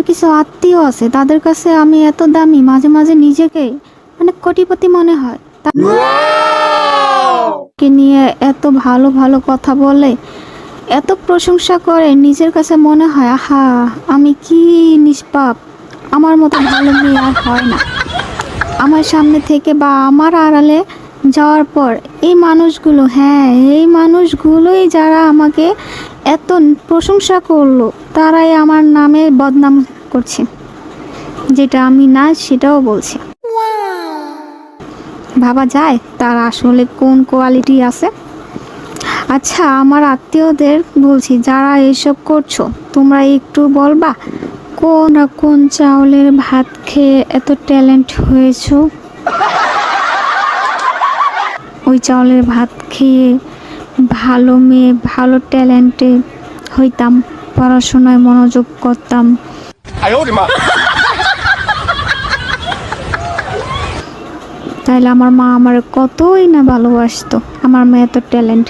কিছু আত্মীয় আছে, তাদের কাছে আমি এত দামি, মাঝে মাঝে নিজেকে মানে কোটিপতি মনে হয়। তাকে নিয়ে এত ভালো ভালো কথা বলে, এত প্রশংসা করে, নিজের কাছে মনে হয় আহা আমি কি নিষ্পাপ, আমার মতো ভালো মেয়ে আর হয় না। আমার সামনে থেকে বা আমার আড়ালে যাওয়ার পর এই মানুষগুলো, হ্যাঁ এই মানুষগুলোই যারা আমাকে এত প্রশংসা করলো, তারাই আমার নামে বদনাম করছে, যেটা আমি না সেটাও বলছে। ভাবা যায় তার আসলে কোন কোয়ালিটি আছে। আচ্ছা আমার আত্মীয়দের বলছি, যারা এসব করছো তোমরা একটু বলবা কোন চাউলের ভাত খেয়ে এত ট্যালেন্ট হয়েছো? ওই চাউলের ভাত খেয়ে ভালো মেয়ে, ভালো ট্যালেন্টে হইতাম, পড়াশোনায় মনোযোগ করতাম, তাইলে আমার মা আমার কতই না ভালোবাসতো। আমার মেয়ে এত ট্যালেন্ট।